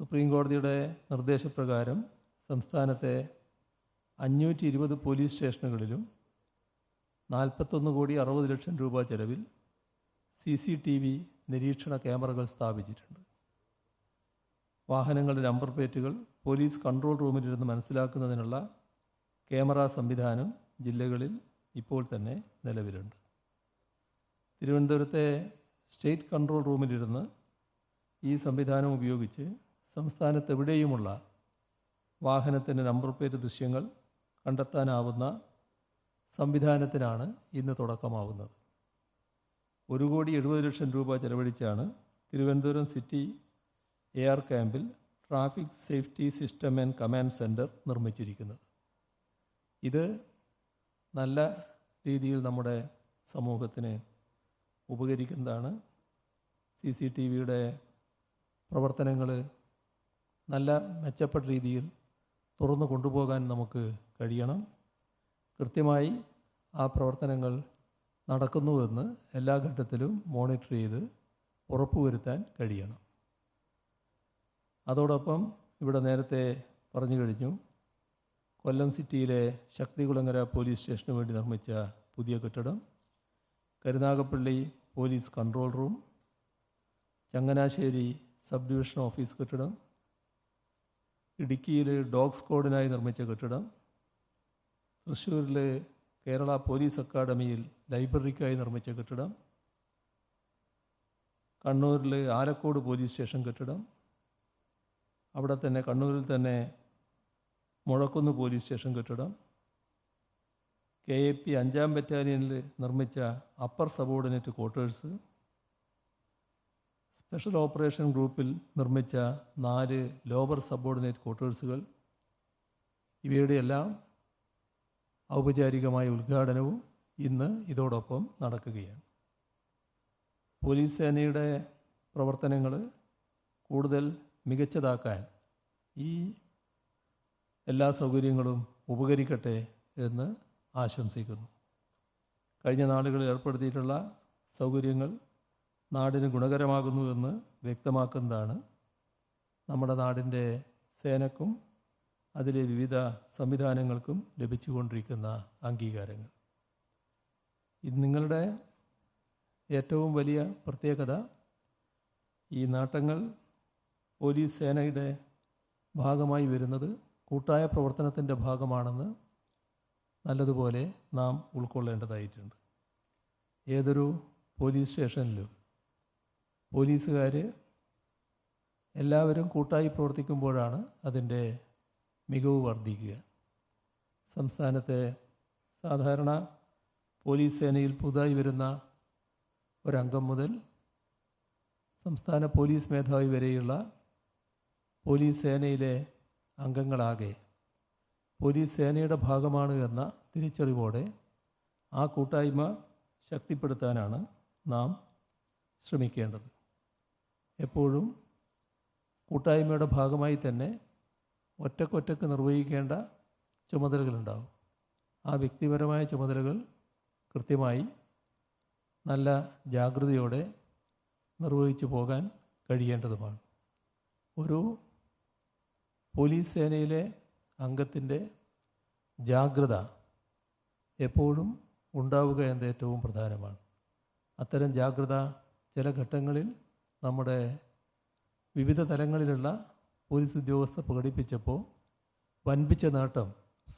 Supreme കോടതിയുടെ നിർദ്ദേശപ്രകാരം സംസ്ഥാനത്തെ 520 പോലീസ് സ്റ്റേഷനുകളിലും 41,60,00,000 രൂപ ചെലവിൽ CCTV നിരീക്ഷണ ക്യാമറകൾ സ്ഥാപിച്ചിട്ടുണ്ട്. വാഹനങ്ങളുടെ നമ്പർ പ്ലേറ്റുകൾ പോലീസ് കൺട്രോൾ റൂമിലിരുന്ന് മനസ്സിലാക്കുന്നതിനുള്ള ക്യാമറ സംവിധാനം ജില്ലകളിൽ ഇപ്പോൾ തന്നെ നിലവിലുണ്ട്. തിരുവനന്തപുരത്തെ സ്റ്റേറ്റ് കൺട്രോൾ റൂമിലിരുന്ന് ഈ സംവിധാനം ഉപയോഗിച്ച് സംസ്ഥാനത്തെവിടെയുമുള്ള വാഹനത്തിൻ്റെ നമ്പർ പ്ലേറ്റ് ദൃശ്യങ്ങൾ കണ്ടെത്താനാവുന്ന സംവിധാനത്തിനാണ് ഇന്ന് തുടക്കമാവുന്നത്. 1,70,00,000 രൂപ ചെലവഴിച്ചാണ് തിരുവനന്തപുരം സിറ്റി AR ക്യാമ്പിൽ traffic safety system and command centre നിർമ്മിച്ചിരിക്കുന്നത്. ഇത് നല്ല രീതിയിൽ നമ്മുടെ സമൂഹത്തിന് ഉപകരിക്കുന്നതാണ്. CCTVയുടെ പ്രവർത്തനങ്ങൾ നല്ല മെച്ചപ്പെട്ട രീതിയിൽ തുറന്നു കൊണ്ടുപോകാൻ നമുക്ക് കഴിയണം. കൃത്യമായി ആ പ്രവർത്തനങ്ങൾ നടക്കുന്നുവെന്ന് എല്ലാ ഘട്ടത്തിലും മോണിറ്റർ ചെയ്ത് ഉറപ്പുവരുത്താൻ കഴിയണം. അതോടൊപ്പം ഇവിടെ നേരത്തെ പറഞ്ഞു കഴിഞ്ഞു, കൊല്ലം സിറ്റിയിലെ ശക്തികുളങ്ങര പോലീസ് സ്റ്റേഷന് വേണ്ടി നിർമ്മിച്ച പുതിയ കെട്ടിടം, Karunagappally police control room, Changanassery sub division office കെട്ടിടം, ഇടുക്കിയിൽ ഡോഗ് സ്ക്വാഡിനായി നിർമ്മിച്ച കെട്ടിടം, തൃശ്ശൂരിൽ കേരള പോലീസ് അക്കാഡമിയിൽ ലൈബ്രറിക്കായി നിർമ്മിച്ച കെട്ടിടം, കണ്ണൂരിൽ ആലക്കോട് പോലീസ് സ്റ്റേഷൻ കെട്ടിടം, അവിടെ തന്നെ കണ്ണൂരിൽ തന്നെ മുഴക്കുന്ന് പോലീസ് സ്റ്റേഷൻ കെട്ടിടം, KAP 5ാം ബറ്റാലിയനിൽ നിർമ്മിച്ച upper subordinate quarters, special operation ഗ്രൂപ്പിൽ നിർമ്മിച്ച 4 ലോവർ സബോർഡിനേറ്റ് ക്വാർട്ടേഴ്സുകൾ, ഇവയുടെയെല്ലാം ഔപചാരികമായ ഉദ്ഘാടനവും ഇന്ന് ഇതോടൊപ്പം നടക്കുകയാണ്. പോലീസ് സേനയുടെ പ്രവർത്തനങ്ങൾ കൂടുതൽ മികച്ചതാക്കാൻ ഈ എല്ലാ സൗകര്യങ്ങളും ഉപകരിക്കട്ടെ എന്ന് ആശംസിക്കുന്നു. കഴിഞ്ഞ നാളുകളിൽ ഏർപ്പെടുത്തിയിട്ടുള്ള സൗകര്യങ്ങൾ നാടിന് ഗുണകരമാകുന്നുവെന്ന് വ്യക്തമാക്കുന്നതാണ് നമ്മുടെ നാടിൻ്റെ സേനക്കും അതിലെ വിവിധ സംവിധാനങ്ങൾക്കും ലഭിച്ചുകൊണ്ടിരിക്കുന്ന അംഗീകാരങ്ങൾ. ഇത് നിങ്ങളുടെ ഏറ്റവും വലിയ പ്രത്യേകത, ഈ നേട്ടങ്ങൾ പോലീസ് സേനയുടെ ഭാഗമായി വരുന്നത് കൂട്ടായ പ്രവർത്തനത്തിൻ്റെ ഭാഗമാണെന്ന് നല്ലതുപോലെ നാം ഉൾക്കൊള്ളേണ്ടതായിട്ടുണ്ട്. ഏതൊരു പോലീസ് സ്റ്റേഷനിലും പോലീസുകാർ എല്ലാവരും കൂട്ടായി പ്രവർത്തിക്കുമ്പോഴാണ് അതിൻ്റെ മികവ് വർദ്ധിക്കുക. സംസ്ഥാനത്തെ സാധാരണ പോലീസ് സേനയിൽ പുതുതായി വരുന്ന ഒരംഗം മുതൽ സംസ്ഥാന പോലീസ് മേധാവി വരെയുള്ള പോലീസ് സേനയിലെ അംഗങ്ങളാകെ പോലീസ് സേനയുടെ ഭാഗമാണ് എന്ന തിരിച്ചറിവോടെ ആ കൂട്ടായ്മ ശക്തിപ്പെടുത്താനാണ് നാം ശ്രമിക്കേണ്ടത്. എപ്പോഴും കൂട്ടായ്മയുടെ ഭാഗമായി തന്നെ ഒറ്റക്കൊറ്റക്ക് നിർവഹിക്കേണ്ട ചുമതലകളുണ്ടാവും. ആ വ്യക്തിപരമായ ചുമതലകൾ കൃത്യമായി നല്ല ജാഗ്രതയോടെ നിർവഹിച്ചു പോകാൻ കഴിയേണ്ടതുമാണ്. ഒരു പോലീസ് സേനയിലെ അംഗത്തിൻ്റെ ജാഗ്രത എപ്പോഴും ഉണ്ടാവുക എന്നത് ഏറ്റവും പ്രധാനമാണ്. അത്തരം ജാഗ്രത ചില ഘട്ടങ്ങളിൽ നമ്മുടെ വിവിധ തലങ്ങളിലുള്ള പോലീസ് ഉദ്യോഗസ്ഥർ പ്രകടിപ്പിച്ചപ്പോൾ വൻപിച്ച നേട്ടം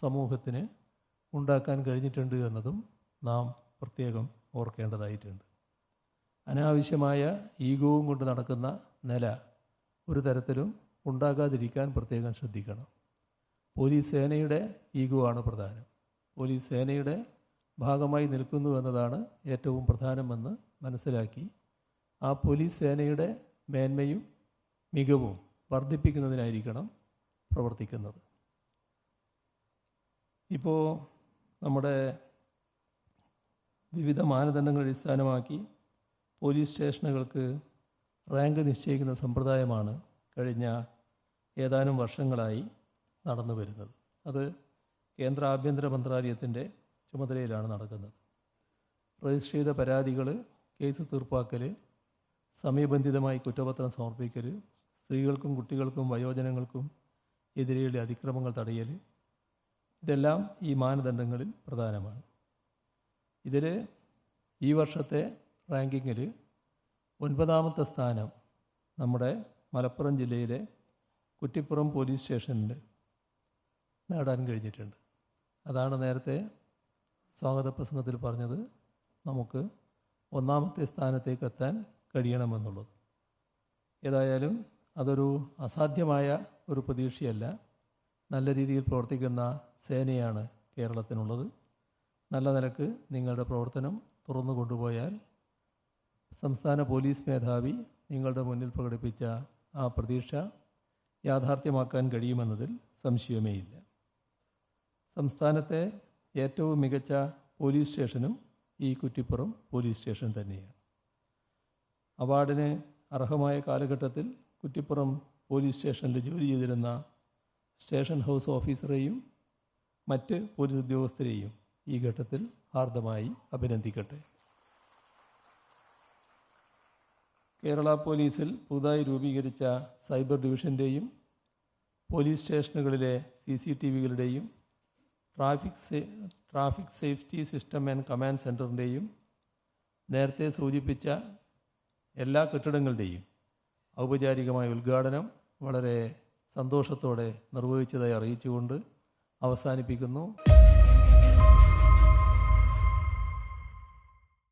സമൂഹത്തിന് ഉണ്ടാക്കാൻ കഴിഞ്ഞിട്ടുണ്ട് എന്നതും നാം പ്രത്യേകം ഓർക്കേണ്ടതായിട്ടുണ്ട്. അനാവശ്യമായ ഈഗോവും കൊണ്ട് നടക്കുന്ന നില ഒരു തരത്തിലും ഉണ്ടാകാതിരിക്കാൻ പ്രത്യേകം ശ്രദ്ധിക്കണം. പോലീസ് സേനയുടെ ഈഗോ ആണ് പ്രധാനം. പോലീസ് സേനയുടെ ഭാഗമായി നിൽക്കുന്നു എന്നതാണ് ഏറ്റവും പ്രധാനമെന്ന് മനസ്സിലാക്കി ആ പോലീസ് സേനയുടെ മേന്മയും മികവും വർദ്ധിപ്പിക്കുന്നതിനായിരിക്കണം പ്രവർത്തിക്കുന്നത്. ഇപ്പോൾ നമ്മുടെ വിവിധ മാനദണ്ഡങ്ങൾ അടിസ്ഥാനമാക്കി പോലീസ് സ്റ്റേഷനുകൾക്ക് റാങ്ക് നിശ്ചയിക്കുന്ന സമ്പ്രദായമാണ് കഴിഞ്ഞ ഏതാനും വർഷങ്ങളായി നടന്നു വരുന്നത്. അത് കേന്ദ്ര ആഭ്യന്തര മന്ത്രാലയത്തിൻ്റെ ചുമതലയിലാണ് നടക്കുന്നത്. രജിസ്റ്റർ ചെയ്ത പരാതികൾ, കേസ് തീർപ്പാക്കൽ, സമയബന്ധിതമായി കുറ്റപത്രം സമർപ്പിക്കൽ, സ്ത്രീകൾക്കും കുട്ടികൾക്കും വയോജനങ്ങൾക്കും എതിരെയുള്ള അതിക്രമങ്ങൾ തടയൽ, ഇതെല്ലാം ഈ മാനദണ്ഡങ്ങളിൽ പ്രധാനമാണ്. ഇതിൽ ഈ വർഷത്തെ റാങ്കിങ്ങിൽ 9ാമത്തെ സ്ഥാനം നമ്മുടെ മലപ്പുറം ജില്ലയിലെ കുറ്റിപ്പുറം പോലീസ് സ്റ്റേഷനിൽ നേടാൻ കഴിഞ്ഞിട്ടുണ്ട്. അതാണ് നേരത്തെ സ്വാഗത പ്രസംഗത്തിൽ പറഞ്ഞത്, നമുക്ക് 1ാമത്തെ സ്ഥാനത്തേക്ക് എത്താൻ കഴിയണമെന്നുള്ളത്. ഏതായാലും അതൊരു അസാധ്യമായ ഒരു പ്രതീക്ഷയല്ല. നല്ല രീതിയിൽ പ്രവർത്തിക്കുന്ന സേനയാണ് കേരളത്തിനുള്ളത്. നല്ല നിലക്ക് നിങ്ങളുടെ പ്രവർത്തനം തുറന്നു കൊണ്ടുപോയാൽ സംസ്ഥാന പോലീസ് മേധാവി നിങ്ങളുടെ മുന്നിൽ പ്രകടിപ്പിച്ച ആ പ്രതീക്ഷ യാഥാർത്ഥ്യമാക്കാൻ കഴിയുമെന്നതിൽ സംശയമേയില്ല. സംസ്ഥാനത്തെ ഏറ്റവും മികച്ച പോലീസ് സ്റ്റേഷനും ഈ കുറ്റിപ്പുറം പോലീസ് സ്റ്റേഷൻ തന്നെയാണ്. അവാർഡിന് അർഹമായ കാലഘട്ടത്തിൽ കുറ്റിപ്പുറം പോലീസ് സ്റ്റേഷനിൽ ജോലി ചെയ്തിരുന്ന സ്റ്റേഷൻ ഹൗസ് ഓഫീസറെയും മറ്റ് പോലീസ് ഉദ്യോഗസ്ഥരെയും ഈ ഘട്ടത്തിൽ ഹാർദമായി അഭിനന്ദിക്കട്ടെ. കേരള പോലീസിൽ പുതുതായി രൂപീകരിച്ച സൈബർ ഡിവിഷൻ്റെയും പോലീസ് സ്റ്റേഷനുകളിലെ CCTVകളുടെയും traffic safety system and command സെൻറ്ററിൻ്റെയും നേരത്തെ സൂചിപ്പിച്ച എല്ലാ കെട്ടിടങ്ങളുടെയും ഔപചാരികമായ ഉദ്ഘാടനം വളരെ സന്തോഷത്തോടെ നിർവഹിച്ചതായി അറിയിച്ചുകൊണ്ട് അവസാനിപ്പിക്കുന്നു.